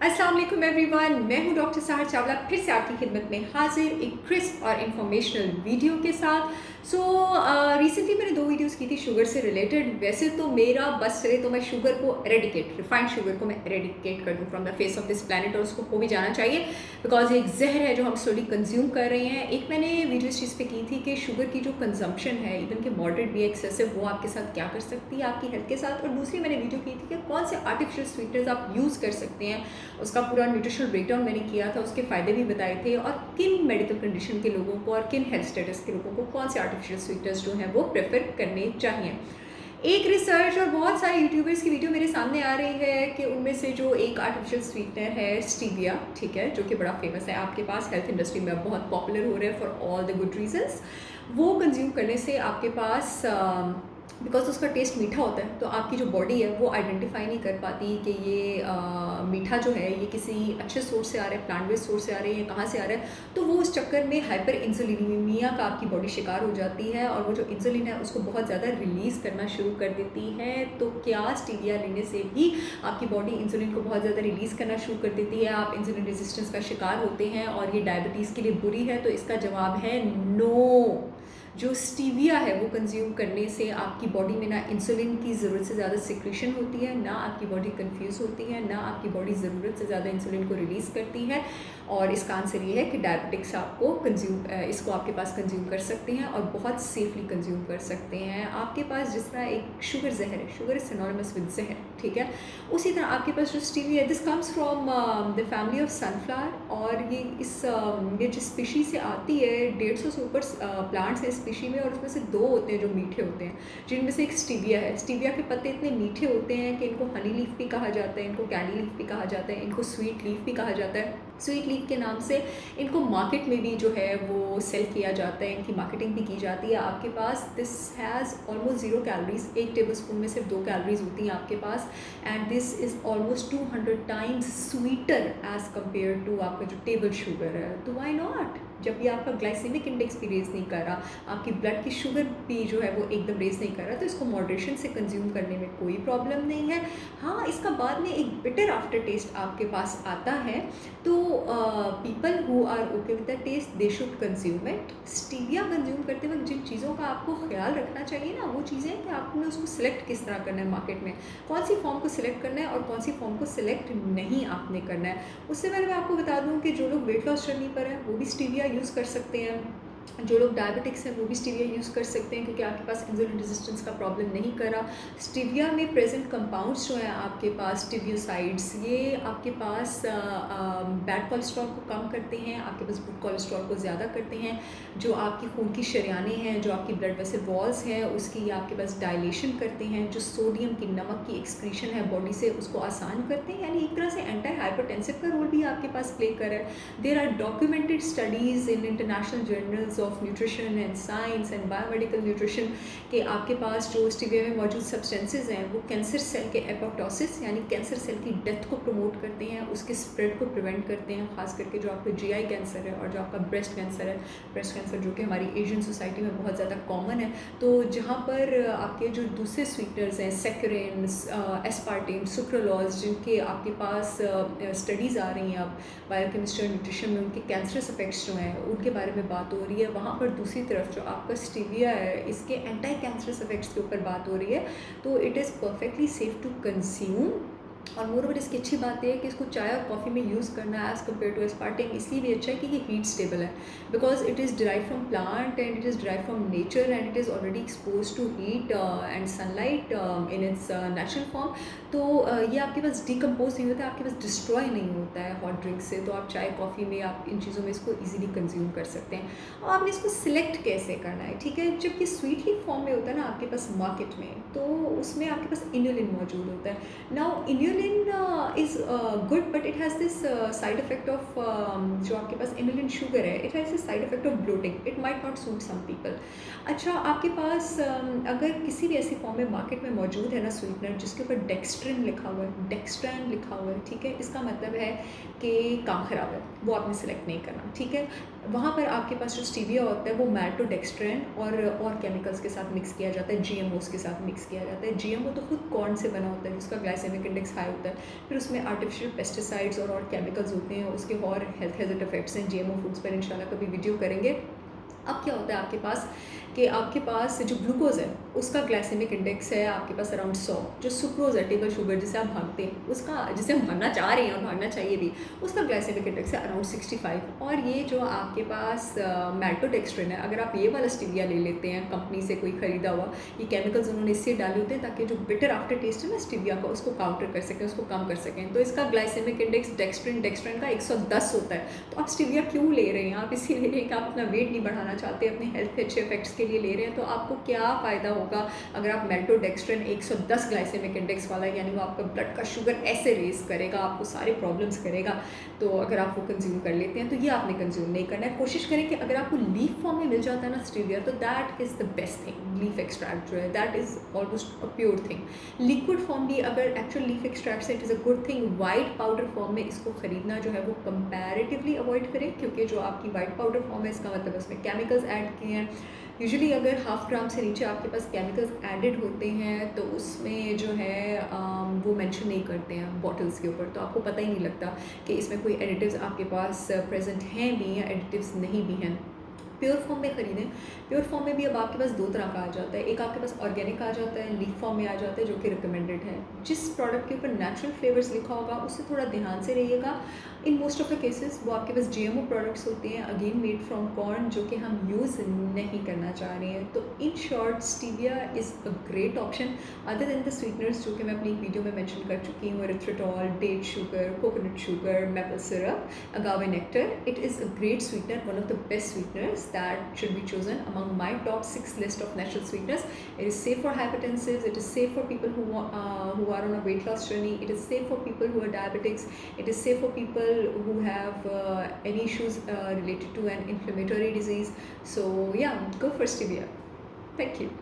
अस्सलाम वालेकुम एवरीवन, मैं हूं डॉक्टर सहर चावला फिर से आपकी खिदमत में हाजिर एक क्रिस्प और इन्फॉर्मेशनल वीडियो के साथ। रिसेंटली मैंने 2 वीडियोस की थी शुगर से रिलेटेड। वैसे तो मेरा बस चले तो मैं शुगर को एरेडिकेट, रिफाइंड शुगर को मैं एरेडिकेट कर दूं from the face of this planet, और उसको हो भी जाना चाहिए बिकॉज ये एक जहर है जो हम स्लोली कंज्यूम कर रहे हैं। एक मैंने वीडियो इस चीज़ पे की थी कि शुगर की जो कंजम्पशन है, इवन के मॉडरेट भी एक्सेसिव, वो आपके साथ क्या कर सकती है आपकी हेल्थ के साथ। और दूसरी मैंने वीडियो की थी कि कौन से आर्टिफिशियल स्वीटनर्स आप यूज़ कर सकते हैं, उसका पूरा न्यूट्रिशनल ब्रेकडाउन मैंने किया था, उसके फ़ायदे भी बताए थे, और किन मेडिकल कंडीशन के लोगों को और किन हेल्थ स्टेटस के लोगों को कौन से आर्टिफिशियल स्वीटनर्स जो हैं वो प्रेफर करने चाहिए। एक रिसर्च और बहुत सारे यूट्यूबर्स की वीडियो मेरे सामने आ रही है कि उनमें से जो एक आर्टिफिशियल स्वीटनर है स्टीविया, ठीक है, जो कि बड़ा फेमस है आपके पास हेल्थ इंडस्ट्री में, बहुत पॉपुलर हो रहा है for all the good reasons. वो कंज्यूम करने से आपके पास बिकॉज उसका टेस्ट मीठा होता है, तो आपकी जो बॉडी है वो आइडेंटिफाई नहीं कर पाती कि ये मीठा जो है ये किसी अच्छे सोर्स से आ रहा है, प्लांट बेस्ड सोर्स से आ रहा है या कहाँ से आ रहा है। तो वो उस चक्कर में हाइपर इंसुलिनीमिया का आपकी बॉडी शिकार हो जाती है, और वो जो इंसुलिन है उसको बहुत ज़्यादा रिलीज़ करना शुरू कर देती है। तो क्या स्टीविया लेने से भी आपकी बॉडी इंसुलिन को बहुत ज़्यादा रिलीज़ करना शुरू कर देती है, आप इंसुलिन रेजिस्टेंस का शिकार होते हैं और ये डायबिटीज़ के लिए बुरी है? तो इसका जवाब है नो। जो स्टीविया है वो कंज्यूम करने से आपकी बॉडी में ना इंसुलिन की ज़रूरत से ज़्यादा सिक्रीशन होती है, ना आपकी बॉडी कंफ्यूज होती है, ना आपकी बॉडी ज़रूरत से ज़्यादा इंसुलिन को रिलीज़ करती है। और इसका आंसर ये है कि डायबिटिक्स आपको इसको आपके पास कंज्यूम कर सकते हैं और बहुत सेफली कंज्यूम कर सकते हैं। आपके पास जिस तरह एक शुगर जहर है, शुगर इज सिनोनिमस विद जहर, ठीक है, उसी तरह आपके पास जो स्टीविया है, this comes from the family of sunflower, और ये जिस स्पीशी से आती है, 150 से ऊपर प्लांट्स हैं स्पीशी में, और उसमें से 2 होते हैं जो मीठे होते हैं, जिनमें से एक स्टीविया है। स्टीविया के पत्ते इतने मीठे होते हैं कि इनको हनी लीफ भी कहा जाता है, इनको कैंडी लीफ भी कहा जाता है, इनको स्वीट लीफ भी कहा जाता है। स्वीट लीफ के नाम से इनको मार्केट में भी जो है वो सेल किया जाता है, इनकी मार्केटिंग भी की जाती है। आपके पास this has almost 0 calories, 1 tablespoon में सिर्फ 2 कैलोरीज होती हैं आपके पास, and this is almost 200 times sweeter as compare to आपका जो टेबल शुगर है। तो वाई नॉट, जब भी आपका ग्लाइसेमिक इंडेक्स भी रेज नहीं कर रहा, आपकी ब्लड की शुगर भी जो है वो एकदम रेज नहीं कर रहा, तो इसको मॉडरेशन से कंज्यूम करने में कोई प्रॉब्लम नहीं है। हाँ, इसका बाद में एक बिटर आफ्टर टेस्ट आपके पास आता है, तो people who are okay with the taste they should consume it. Stevia consume करते वक्त जिन चीज़ों का आपको ख्याल रखना चाहिए ना, वो चीज़ें कि आपने उसको सिलेक्ट किस तरह करना है, मार्केट में कौन सी फॉर्म को सिलेक्ट करना है और कौन सी फॉर्म को सिलेक्ट नहीं आपने करना है। उससे पहले मैं आपको बता दूं कि जो लोग वेट लॉस जर्नी पर हैं वो भी स्टीविया यूज़ कर सकते हैं, जो लोग डायबिटिक्स हैं वो भी स्टीविया यूज़ कर सकते हैं, क्योंकि आपके पास इंसुलिन रेजिस्टेंस का प्रॉब्लम नहीं करा। स्टीविया में प्रेजेंट कंपाउंड्स जो हैं आपके पास, स्टीवियोसाइड्स, ये आपके पास बैड कोलेस्ट्रॉल को कम करते हैं, आपके पास गुड कोलेस्ट्रॉल को ज़्यादा करते हैं, जो आपकी खून की शरियानें हैं, जो आपकी ब्लड वेसल वॉल्स हैं, उसकी आपके पास डायलेशन करते हैं, जो सोडियम की, नमक की एक्सक्रीशन है बॉडी से उसको आसान करते हैं, यानी एक तरह से एंटी हाइपरटेंसिव का रोल भी आपके पास प्ले कर रहा है। There are documented studies in international journals of nutrition and science and biomedical nutrition के आपके पास जो स्टीविया में मौजूद सब्सटेंसेज हैं वो कैंसर सेल के एपोप्टोसिस, यानी कैंसर सेल की डेथ को प्रमोट करते हैं, उसके स्प्रेड को प्रिवेंट करते हैं, खास करके जो आपका जीआई कैंसर है और जो आपका ब्रेस्ट कैंसर है, ब्रेस्ट कैंसर जो कि हमारी एशियन सोसाइटी में बहुत ज़्यादा कॉमन है। तो जहाँ पर आपके जो दूसरे स्वीटनर्स हैं, सेक्रिन, एस्पार्टेम, सुक्रोलोज, जिनके आपके पास स्टडीज़ आ रही हैं अब बायोकेमिस्ट्री और न्यूट्रिशन में, उनके कैंसरस इफेक्ट्स जो हैं उनके बारे में बात हो रही है। वहाँ पर दूसरी तरफ जो आपका स्टीविया है, इसके एंटी कैंसरस इफेक्ट्स के ऊपर बात हो रही है। तो it is perfectly safe to consume, और मोर ओवर इसकी अच्छी बात यह है कि इसको चाय और कॉफ़ी में यूज़ करना है एज़ कम्पेयर टू एस्पार्टेम इसलिए भी अच्छा है कि ये हीट स्टेबल है, because it is derive from plant and it is derive from nature and it is already expose to heat and sunlight in its natural form. तो ये आपके पास डिकम्पोज नहीं होता है, आपके पास डिस्ट्रॉय नहीं होता है हॉट ड्रिंक से, तो आप चाय कॉफ़ी में, आप इन चीज़ों में इसको ईजिली कंज्यूम कर सकते हैं। और आपने इसको सिलेक्ट कैसे करना है, ठीक है, जब ये स्वीटली फॉर्म में होता है ना आपके पास मार्केट में, तो उसमें आपके पास इन्युलिन मौजूद होता है। Now inulin is good, but it has this side effect of जो आपके पास इन्युलिन शुगर है, it has this side effect of bloating, it might not suit some people। अच्छा, आपके पास अगर किसी भी ऐसी फॉर्म में मार्केट में मौजूद है ना स्वीटनर जिसके ऊपर डेक्स्ट्रिन लिखा हुआ है, डेक्स्ट्रैन लिखा हुआ है, ठीक है, इसका मतलब है कि काम ख़राब है, वो आपने सेलेक्ट नहीं करना, ठीक है। वहाँ पर आपके पास जो स्टीविया होता है वो मैल्टोडेक्स्ट्रेन और केमिकल्स के साथ मिक्स किया जाता है, जीएमओस के साथ मिक्स किया जाता है। जीएमओ तो खुद कॉर्न से बना होता है जिसका ग्लाइसेमिक इंडेक्स हाई हाई होता है, फिर उसमें आर्टिफिशियल पेस्टिसाइड्स और केमिकल्स होते हैं, उसके और हेल्थ हैज़र्ड इफेक्ट्स हैं। जीएमओ फूड्स पर इंशाल्लाह कभी वीडियो करेंगे। अब क्या होता है आपके पास कि आपके पास जो ग्लूकोज़ है उसका ग्लाइसेमिक इंडेक्स है आपके पास अराउंड 100, जो सुक्रोज़ है टेबल शुगर जिसे आप भागते हैं उसका, जिसे हम भागना चाह रहे हैं और भागना चाहिए भी, उसका ग्लाइसेमिक इंडेक्स है अराउंड 65। और ये जो आपके पास मैल्टोडेक्स्ट्रिन है, अगर आप ये वाला स्टीविया ले लेते हैं कंपनी से कोई ख़रीदा हुआ, ये केमिकल्स उन्होंने इससे डाले होते हैं ताकि जो बिटर आफ्टर टेस्ट है ना स्टीविया का, उसको काउंटर कर सकें, उसको कम कर सकें। तो इसका ग्लाइसेमिक इंडेक्स डेक्स्ट्रिन का 110 होता है। तो आप स्टीविया क्यों ले रहे हैं? आप इसीलिए ले रहे हैं कि आप अपना वेट नहीं बढ़ाना चाहते, अपने हेल्थ के अच्छे इफेक्ट्स के लिए ले रहे हैं। तो आपको क्या फ़ायदा होगा अगर आप मेल्टोडेक्स्ट्रिन 110 ग्लाइसेमिक इंडेक्स वाला, यानी वो आपका ब्लड का शुगर ऐसे रेस करेगा, आपको सारे प्रॉब्लम्स करेगा। तो अगर आप वो कंज्यूम कर लेते हैं तो ये आपने कंज्यूम नहीं करना है। कोशिश करें कि अगर आपको लीफ फॉर्म में मिल जाता है ना स्टीविया, तो that is the best thing. Leaf extract जो है that is almost a pure thing. Liquid form भी अगर एक्चुअल लीफ एक्सट्रैक्ट से, it is a good thing. White powder form में इसको ख़रीदना जो है वो कंपैरेटिवली अवॉइड करें, क्योंकि जो आपकी वाइट पाउडर फॉर्म है इसका मतलब उसमें केमिकल्स ऐड किए हैं। यूजुअली अगर 1/2 ग्राम से नीचे आपके पास केमिकल्स एडेड होते हैं तो उसमें जो है वो मेंशन नहीं करते हैं बॉटल्स के ऊपर, तो आपको पता ही नहीं लगता कि इसमें कोई एडिटिव्स आपके पास प्रेजेंट हैं भी या एडिटिव्स नहीं भी हैं। प्योर फॉर्म में ख़रीदें। प्योर फॉर्म में भी अब आपके पास दो तरह का आ जाता है, एक आपके पास ऑर्गेनिक आ जाता है, लीफ फॉर्म में आ जाता है, जो कि रिकमेंडेड है। जिस प्रोडक्ट के ऊपर नेचुरल फ्लेवर्स लिखा होगा उससे थोड़ा ध्यान से रहिएगा। In most of the cases वो आपके पास जीएमओ प्रोडक्ट्स होते हैं, अगेन मेड फ्रॉम कॉर्न, जो कि हम यूज़ नहीं करना चाह रहे हैं। तो in short stevia is a great option other than the sweeteners, जो कि मैं अपनी एक वीडियो में मेंशन कर चुकी हूँ, erythritol, date sugar, coconut sugar, maple syrup, agave nectar. It is a great sweetener, one of the best sweeteners that should be chosen among my top 6 list of natural sweeteners. It is safe for hypertensives, it is safe for people who are on a weight loss journey, it is safe for people who are diabetics, it is safe for people who have any issues related to an inflammatory disease. So yeah, go for stevia. Thank you.